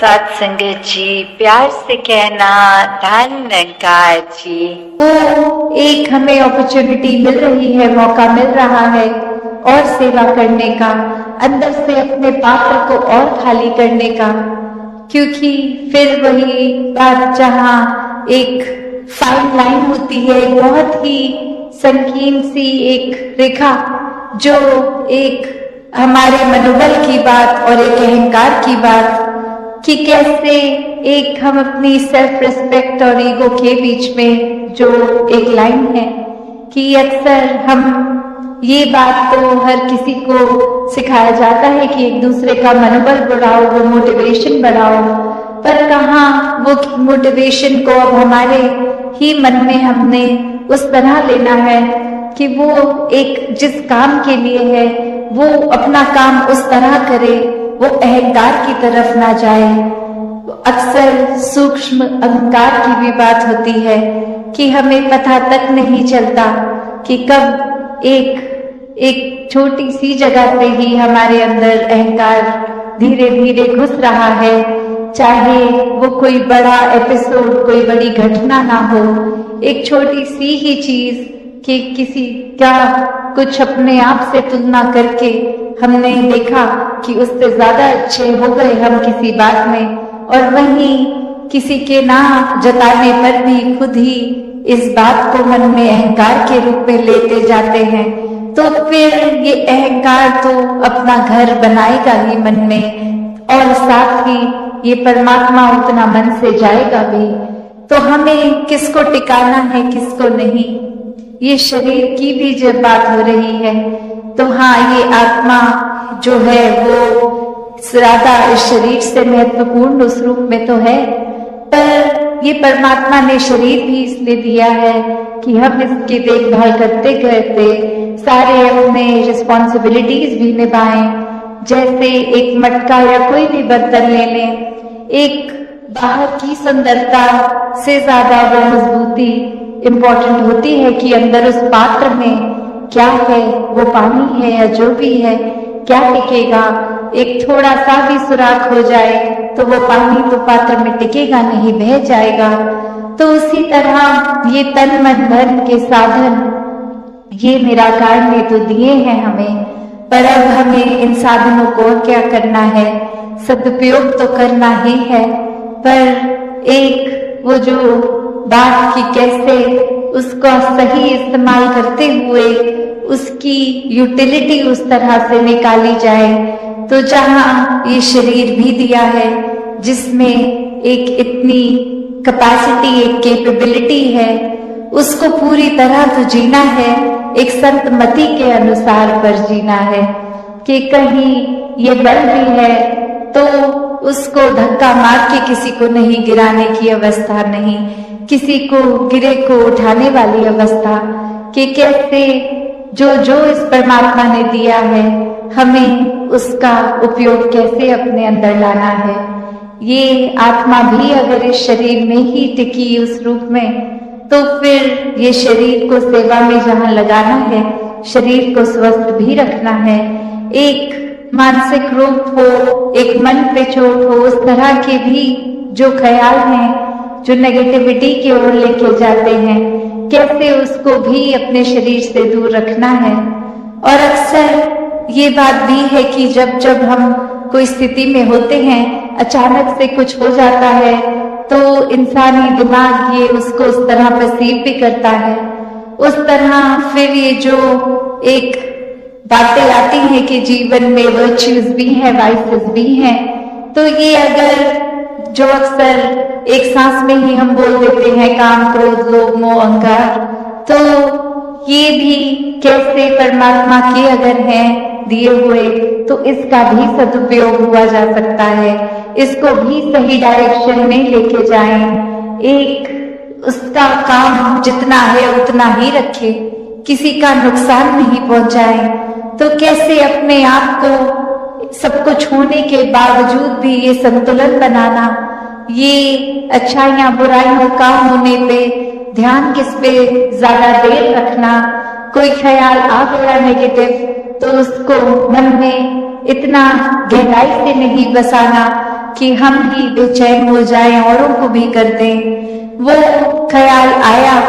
साथ संगत जी, प्यार से कहना धन निरंकार जी। तो एक हमें अपॉर्चुनिटी मिल रही है, मौका मिल रहा है और सेवा करने का, अंदर से अपने पात्र को और खाली करने का। क्योंकि फिर वही बात जहाँ एक फाइन लाइन होती है, बहुत ही संकीर्ण सी एक रेखा, जो एक हमारे मनोबल की बात और एक अहंकार की बात, कि कैसे एक हम अपनी सेल्फ रिस्पेक्ट और ईगो के बीच में जो एक लाइन है, कि अक्सर हम ये बात तो हर किसी को सिखाया जाता है कि एक दूसरे का मनोबल बढ़ाओ, वो मोटिवेशन बढ़ाओ, पर कहाँ वो मोटिवेशन को अब हमारे ही मन में हमने उस तरह लेना है कि वो एक जिस काम के लिए है वो अपना काम उस तरह करे, वो अहंकार की तरफ ना जाए। अक्सर सूक्ष्म अहंकार की भी बात होती है कि हमें पता तक नहीं चलता कि कब एक छोटी सी जगह से ही हमारे अंदर अहंकार धीरे धीरे घुस रहा है। चाहे वो कोई बड़ा एपिसोड, कोई बड़ी घटना ना हो, एक छोटी सी ही चीज कि किसी का कुछ अपने आप से तुलना करके हमने देखा कि उससे ज्यादा अच्छे हो गए हम किसी बात में, और वहीं किसी के ना जताने पर भी खुद ही इस बात को मन में अहंकार के रूप में लेते जाते हैं, तो फिर ये अहंकार तो अपना घर बनाएगा ही मन में, और साथ ही ये परमात्मा उतना मन से जाएगा भी। तो हमें किसको टिकाना है, किसको नहीं, ये शरीर की भी जब बात हो रही है तो हाँ, ये आत्मा जो है वो ज्यादा इस शरीर से महत्वपूर्ण उस रूप में तो है, पर ये परमात्मा ने शरीर भी इसलिए दिया है कि हम इसकी देखभाल करते करते सारे अपने रिस्पॉन्सिबिलिटीज भी निभाएं। जैसे एक मटका या कोई भी बर्तन ले लें, एक बाहर की सुंदरता से ज्यादा वो मजबूती इम्पोर्टेंट होती है कि अंदर उस पात्र में क्या है, वो पानी है या जो भी है, क्या टिकेगा। एक थोड़ा सा भी सुराख हो जाए तो वो पानी तो पात्र में टिकेगा नहीं, बह जाएगा। तो उसी तरह ये तन मन धन के साधन ये निराकार ने तो दिए हैं हमें, पर अब हमें इन साधनों को क्या करना है, सदुपयोग तो करना ही है, पर एक वो जो बात की कैसे उसका सही इस्तेमाल करते हुए उसकी यूटिलिटी उस तरह से निकाली जाए। तो जहाँ ये शरीर भी दिया है जिसमें एक इतनी कैपेसिटी, एक कैपेबिलिटी है, उसको पूरी तरह तो जीना है, एक संत मति के अनुसार पर जीना है कि कहीं ये बल भी है तो उसको धक्का मार के किसी को नहीं गिराने की अवस्था नहीं, किसी को गिरे को उठाने वाली अवस्था, कि कैसे जो जो इस परमात्मा ने दिया है हमें उसका उपयोग कैसे अपने अंदर लाना है। ये आत्मा भी अगर इस शरीर में ही टिकी उस रूप में, तो फिर ये शरीर को सेवा में जहाँ लगाना है, शरीर को स्वस्थ भी रखना है, एक मानसिक रोग हो, एक मन पे चोट हो, उस तरह के भी जो ख्याल हैं जो नेगेटिविटी की ओर लेके जाते हैं, कैसे उसको भी अपने शरीर से दूर रखना है। और अक्सर ये बात भी है कि जब जब हम कोई स्थिति में होते हैं, अचानक से कुछ हो जाता है, तो इंसानी दिमाग ये उसको उस तरह परसीव भी करता है, उस तरह फिर ये जो एक बातें आती हैं कि जीवन में वर्च्यूज भी हैं, वाइसेस भी हैं, तो ये अगर जो अक्सर एक सांस में ही हम बोल देते हैं काम, क्रोध, लोभ, मोह, अहंकार, तो ये भी कैसे परमात्मा के अगर हैं दिए हुए तो इसका भी सदुपयोग हुआ जा सकता है, इसको भी सही डायरेक्शन में लेके जाएं, एक उसका काम जितना है उतना ही रखे, किसी का नुकसान नहीं पहुंचाए। तो कैसे अपने आप को सब कुछ होने के बावजूद भी ये संतुलन बनाना, ये अच्छाइयां बुराइयों का होने पे ध्यान किस पे ज्यादा देर रखना, कोई ख्याल आ गया नेगेटिव तो उसको मन में इतना गहराई से नहीं बसाना कि हम ही बेचैन हो जाएं, औरों को भी कर दें। वो ख्याल आया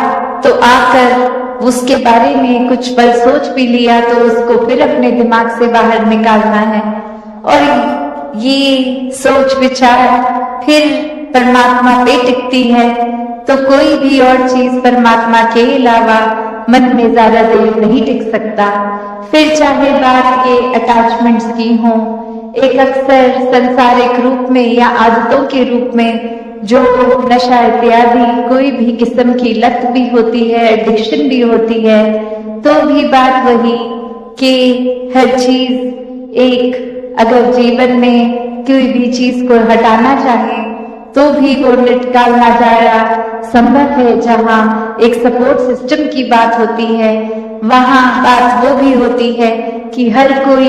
तो आकर उसके बारे में कुछ पल सोच भी लिया तो उसको फिर अपने दिमाग से बाहर निकालना है। और ये सोच विचार फिर परमात्मा पे टिकती है, तो कोई भी और चीज परमात्मा के अलावा मन में ज्यादा देर नहीं टिक सकता। फिर चाहे बात ये अटैचमेंट्स की हो, एक अक्सर संसारिक रूप में या आदतों के रूप में जो नशा इत्यादि कोई भी किस्म की लत भी होती है, एडिक्शन भी होती है, तो भी बात वही कि हर चीज एक अगर जीवन में कोई भी चीज को हटाना चाहे तो भी वो निकालना जाना संभव है। जहाँ एक सपोर्ट सिस्टम की बात होती है, वहाँ बात वो भी होती है कि हर कोई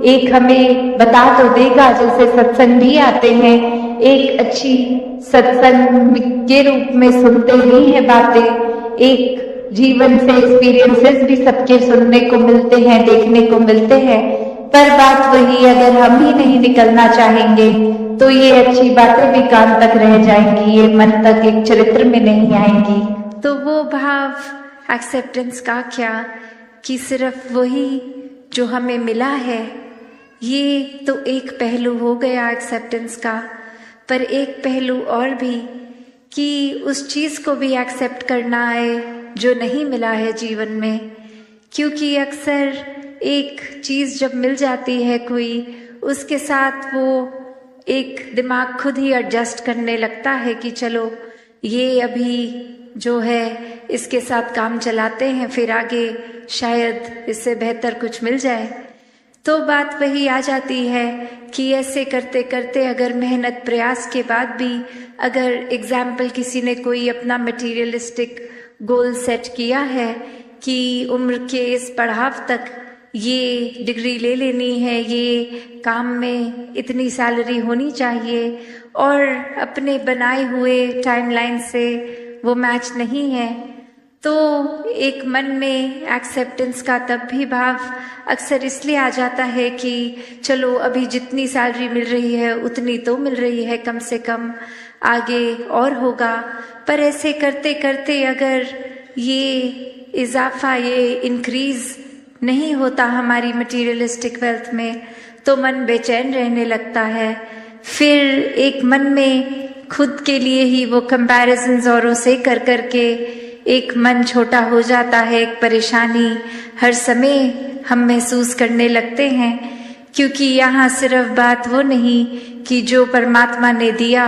एक हमें बता तो देगा, जैसे सत्संग भी आते हैं, एक अच्छी सत्संग के रूप में सुनते ही हैं बातें, एक जीवन से एक्सपीरियंसेस भी सबके सुनने को मिलते हैं, देखने को मिलते हैं। पर बात वही, अगर हम ही नहीं निकलना चाहेंगे तो ये अच्छी बातें भी कान तक रह जाएंगी, ये मन तक एक चरित्र में नहीं आएंगी। तो वो भाव एक्सेप्टेंस का क्या कि सिर्फ वही जो हमें मिला है, ये तो एक पहलू हो गया एक्सेप्टेंस का। पर एक पहलू और भी कि उस चीज़ को भी एक्सेप्ट करना है जो नहीं मिला है जीवन में। क्योंकि अक्सर एक चीज़ जब मिल जाती है कोई, उसके साथ वो एक दिमाग खुद ही एडजस्ट करने लगता है कि चलो ये अभी जो है इसके साथ काम चलाते हैं, फिर आगे शायद इससे बेहतर कुछ मिल जाए। तो बात वही आ जाती है कि ऐसे करते करते अगर मेहनत प्रयास के बाद भी अगर एग्जाम्पल किसी ने कोई अपना मटेरियलिस्टिक गोल सेट किया है कि उम्र के इस पड़ाव तक ये डिग्री ले लेनी है, ये काम में इतनी सैलरी होनी चाहिए, और अपने बनाए हुए टाइमलाइन से वो मैच नहीं है, तो एक मन में एक्सेप्टेंस का तब भी भाव अक्सर इसलिए आ जाता है कि चलो अभी जितनी सैलरी मिल रही है उतनी तो मिल रही है, कम से कम आगे और होगा। पर ऐसे करते करते अगर ये इजाफा, ये इंक्रीज नहीं होता हमारी मटीरियलिस्टिक वेल्थ में, तो मन बेचैन रहने लगता है। फिर एक मन में खुद के लिए ही वो कंपैरिजन्स औरों से कर करके एक मन छोटा हो जाता है, एक परेशानी हर समय हम महसूस करने लगते हैं। क्योंकि यहाँ सिर्फ बात वो नहीं कि जो परमात्मा ने दिया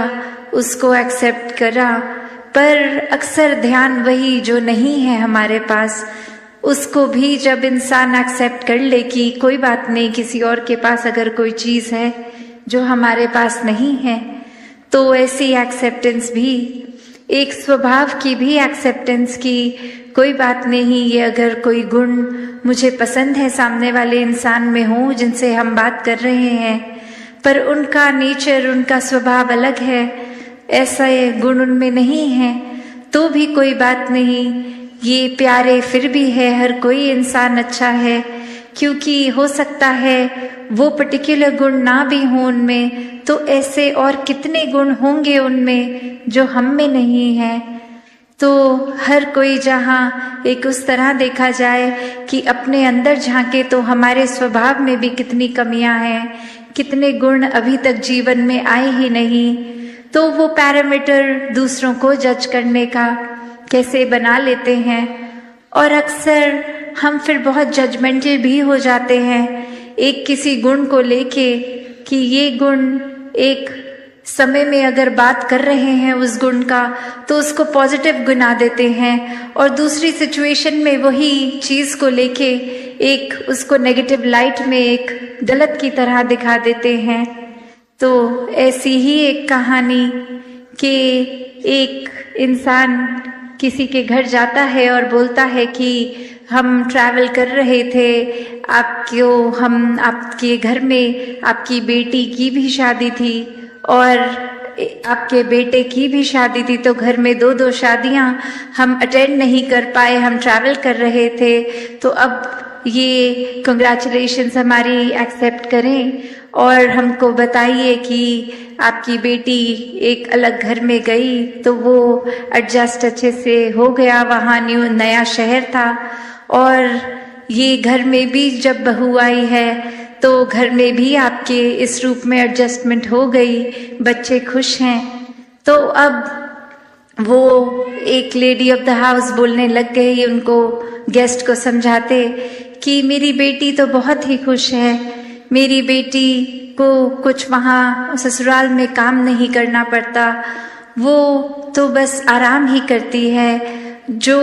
उसको एक्सेप्ट करा, पर अक्सर ध्यान वही जो नहीं है हमारे पास, उसको भी जब इंसान एक्सेप्ट कर ले कि कोई बात नहीं, किसी और के पास अगर कोई चीज़ है जो हमारे पास नहीं है, तो ऐसी एक्सेप्टेंस भी एक स्वभाव की भी एक्सेप्टेंस की कोई बात नहीं, ये अगर कोई गुण मुझे पसंद है सामने वाले इंसान में हो जिनसे हम बात कर रहे हैं, पर उनका नेचर, उनका स्वभाव अलग है, ऐसा गुण उनमें नहीं है, तो भी कोई बात नहीं, ये प्यारे फिर भी है, हर कोई इंसान अच्छा है। क्योंकि हो सकता है वो पर्टिकुलर गुण ना भी हो उनमें, तो ऐसे और कितने गुण होंगे उनमें जो हम में नहीं है। तो हर कोई जहाँ एक उस तरह देखा जाए कि अपने अंदर झांके तो हमारे स्वभाव में भी कितनी कमियां हैं, कितने गुण अभी तक जीवन में आए ही नहीं, तो वो पैरामीटर दूसरों को जज करने का कैसे बना लेते हैं। और अक्सर हम फिर बहुत जजमेंटल भी हो जाते हैं एक किसी गुण को लेके कि ये गुण एक समय में अगर बात कर रहे हैं उस गुण का तो उसको पॉजिटिव गिना देते हैं, और दूसरी सिचुएशन में वही चीज़ को लेके एक उसको नेगेटिव लाइट में एक गलत की तरह दिखा देते हैं। तो ऐसी ही एक कहानी कि एक इंसान किसी के घर जाता है और बोलता है कि हम ट्रैवल कर रहे थे, आपके घर में आपकी बेटी की भी शादी थी और आपके बेटे की भी शादी थी, तो घर में दो दो शादियां हम अटेंड नहीं कर पाए, हम ट्रैवल कर रहे थे। तो अब ये कंग्रेचुलेशंस हमारी एक्सेप्ट करें और हमको बताइए कि आपकी बेटी एक अलग घर में गई तो वो एडजस्ट अच्छे से हो गया, वहाँ नया शहर था। और ये घर में भी जब बहू आई है तो घर में भी आपके इस रूप में एडजस्टमेंट हो गई, बच्चे खुश हैं। तो अब वो एक लेडी ऑफ द हाउस बोलने लग गई उनको, गेस्ट को समझाते कि मेरी बेटी तो बहुत ही खुश है, मेरी बेटी को कुछ वहाँ ससुराल में काम नहीं करना पड़ता, वो तो बस आराम ही करती है। जो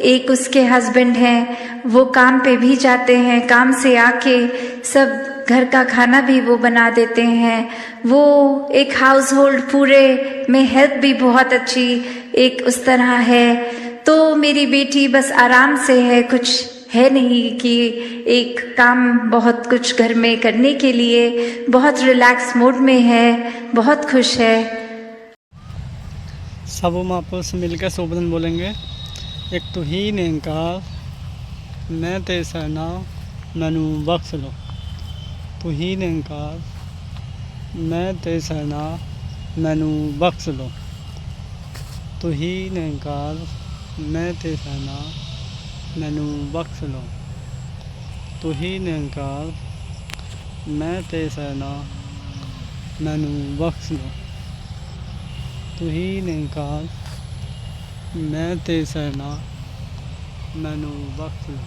एक उसके हस्बैंड हैं वो काम पे भी जाते हैं, काम से आके सब घर का खाना भी वो बना देते हैं। वो एक हाउस होल्ड पूरे में हेल्प भी बहुत अच्छी एक उस तरह है। तो मेरी बेटी बस आराम से है, कुछ है नहीं कि एक काम बहुत कुछ घर में करने के लिए, बहुत रिलैक्स मूड में है, बहुत खुश है। सब महापुरुष मिलकर शोभन बोलेंगे। एक तू ही निरंकार, मैं तेरे सरना मैनू बख्श लो। तू ही निरंकार, मैं तेरे सरना मैनू बख्श लो। तू ही निरंकार, मैं तेरे सरना मैनू बख्श लो। तू ही निरंकार, मैं तेरे सरना मैनू बख्श लो। तू ही निरंकार, मैं तेरे सरना मैनू बख्श लो।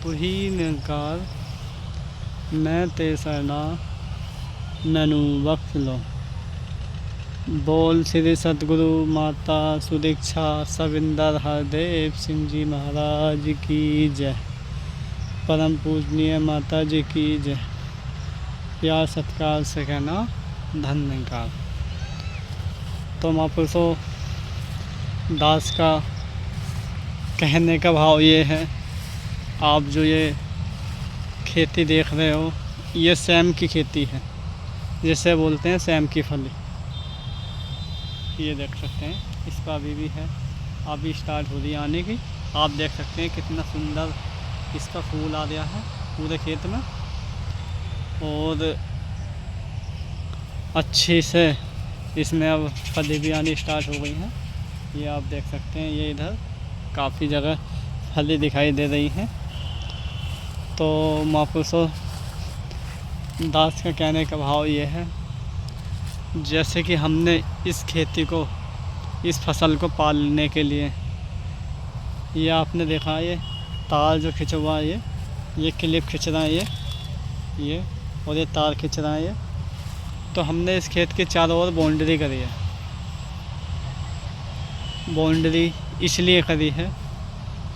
तू ही निरंकार, मैं तेरे सरना मैनू बख्श लो। बोल श्री सतगुरु माता सुदीक्षा सविंदर हरदेव सिंह जी महाराज की जय। परम पूजनीय माता जी की जय। प्यार सत्कार से कहना धन्यवाद। तो महापुरुषों, दास का कहने का भाव ये है, आप जो ये खेती देख रहे हो ये सैम की खेती है, जिसे बोलते हैं सैम की फली। ये देख सकते हैं, इस पर अभी भी है, अभी स्टार्ट हो रही है आने की। आप देख सकते हैं कितना सुंदर इसका फूल आ गया है पूरे खेत में, और अच्छी से इसमें अब फली भी आनी स्टार्ट हो गई हैं। ये आप देख सकते हैं, ये इधर काफ़ी जगह फली दिखाई दे रही हैं। तो महापुरुषों, दास का कहने का भाव ये है, जैसे कि हमने इस खेती को, इस फसल को पालने के लिए, ये आपने देखा ये तार जो खिंचा हुआ है, ये क्लिप खिंच रहा है ये और ये तार खिंच रहा है ये। तो हमने इस खेत के चारों ओर बाउंड्री करी है। बाउंड्री इसलिए करी है,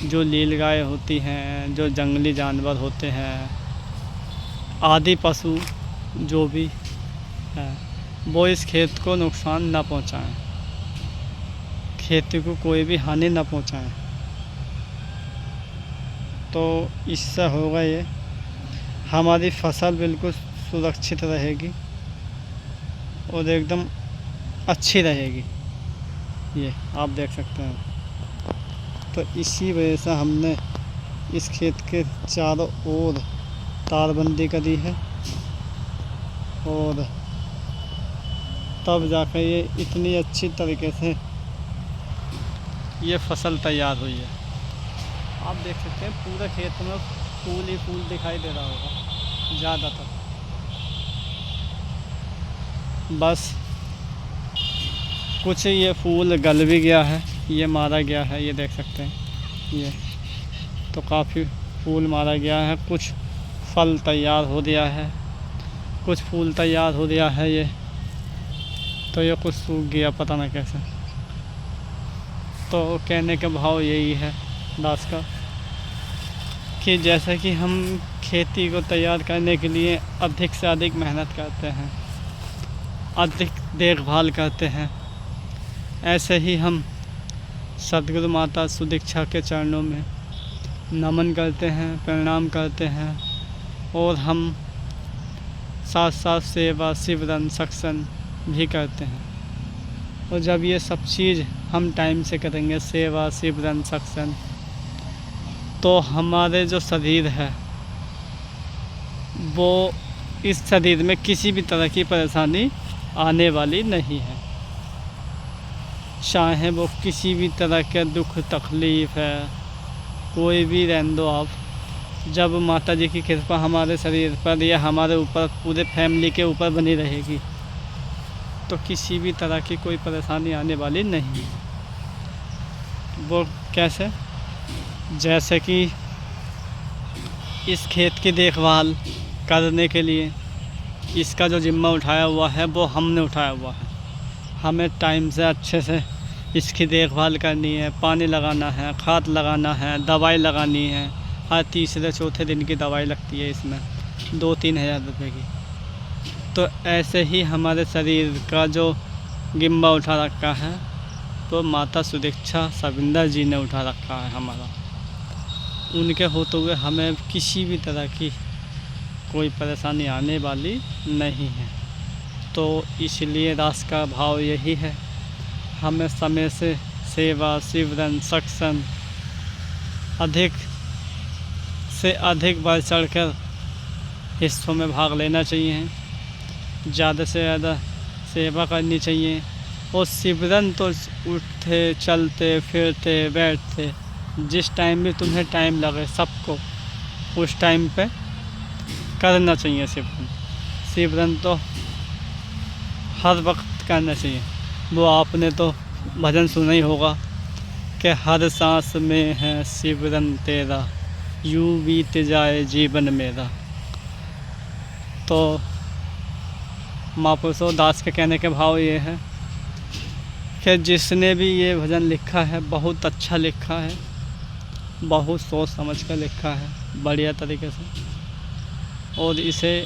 जो नील गाय होती हैं, जो जंगली जानवर होते हैं, आदि पशु जो भी हैं, वो इस खेत को नुकसान ना पहुंचाएं, खेती को कोई भी हानि ना पहुंचाएं। तो इससे होगा ये, हमारी फसल बिल्कुल सुरक्षित रहेगी और एकदम अच्छी रहेगी। ये आप देख सकते हैं। तो इसी वजह से हमने इस खेत के चारों ओर तारबंदी करी है, और तब जाकर ये इतनी अच्छी तरीके से ये फसल तैयार हुई है। आप देख सकते हैं पूरे खेत में फूल ही फूल दिखाई दे रहा होगा ज़्यादातर। बस कुछ ये फूल गल भी गया है, ये मारा गया है, ये देख सकते हैं। ये तो काफ़ी फूल मारा गया है, कुछ फल तैयार हो गया है, कुछ फूल तैयार हो गया है ये, तो ये कुछ सूख गया पता ना कैसे। तो कहने का भाव यही है दास का, कि जैसे कि हम खेती को तैयार करने के लिए अधिक से अधिक मेहनत करते हैं, अधिक देखभाल करते हैं, ऐसे ही हम सद्गुरु माता सुदीक्षा के चरणों में नमन करते हैं, प्रणाम करते हैं, और हम साथ साथ सेवा सिमरन सत्संग भी करते हैं। और जब ये सब चीज़ हम टाइम से करेंगे, सेवा सिमरन सत्संग, तो हमारे जो शरीर है वो इस शरीर में किसी भी तरह की परेशानी आने वाली नहीं है। चाहे वो किसी भी तरह के दुख तकलीफ़ है, कोई भी रहने दो आप, जब माता जी की कृपा हमारे शरीर पर या हमारे ऊपर पूरे फैमिली के ऊपर बनी रहेगी तो किसी भी तरह की कोई परेशानी आने वाली नहीं है। वो कैसे? जैसे कि इस खेत की देखभाल करने के लिए इसका जो जिम्मा उठाया हुआ है वो हमने उठाया हुआ है। हमें टाइम से अच्छे से इसकी देखभाल करनी है, पानी लगाना है, खाद लगाना है, दवाई लगानी है। हर तीसरे चौथे दिन की दवाई लगती है इसमें 2-3 हज़ार रुपये की। तो ऐसे ही हमारे शरीर का जो जिम्मा उठा रखा है तो माता सुदीक्षा सविंदर जी ने उठा रखा है हमारा। उनके होते हुए हमें किसी भी तरह की कोई परेशानी आने वाली नहीं है। तो इसलिए दास का भाव यही है, हमें समय से सेवा, सिमरन, सत्संग अधिक से अधिक बढ़ चढ़कर हिस्सों में भाग लेना चाहिए, ज़्यादा से ज़्यादा सेवा करनी चाहिए। और सिमरन तो उठते चलते फिरते बैठते जिस टाइम भी तुम्हें टाइम लगे सबको उस टाइम पे करना चाहिए। सिमरन तो हर वक्त करना चाहिए। वो आपने तो भजन सुना ही होगा कि हर सांस में है सिमरन तेरा, यूं बीत जाए जीवन मेरा। तो महापुरुषों दास के कहने के भाव ये है कि जिसने भी ये भजन लिखा है बहुत अच्छा लिखा है, बहुत सोच समझ कर लिखा है, बढ़िया तरीके से। और इसे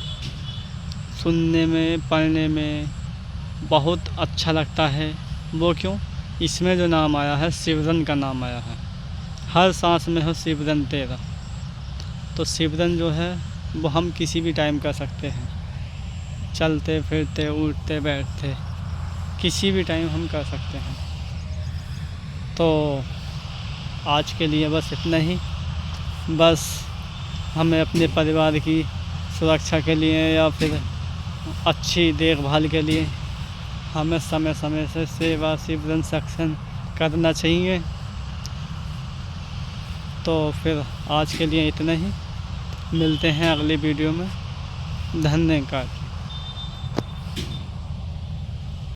सुनने में, पढ़ने में बहुत अच्छा लगता है। वो क्यों? इसमें जो नाम आया है सिमरन का नाम आया है। हर सांस में हो सिमरन तेरा। तो सिमरन जो है वो हम किसी भी टाइम कर सकते हैं, चलते फिरते उठते बैठते किसी भी टाइम हम कर सकते हैं। तो आज के लिए बस इतना ही। बस हमें अपने परिवार की सुरक्षा के लिए या फिर अच्छी देखभाल के लिए हमें समय समय से सेवा, सिमरन, सत्संग करना चाहिए। तो फिर आज के लिए इतना ही। मिलते हैं अगली वीडियो में। धन्यवाद।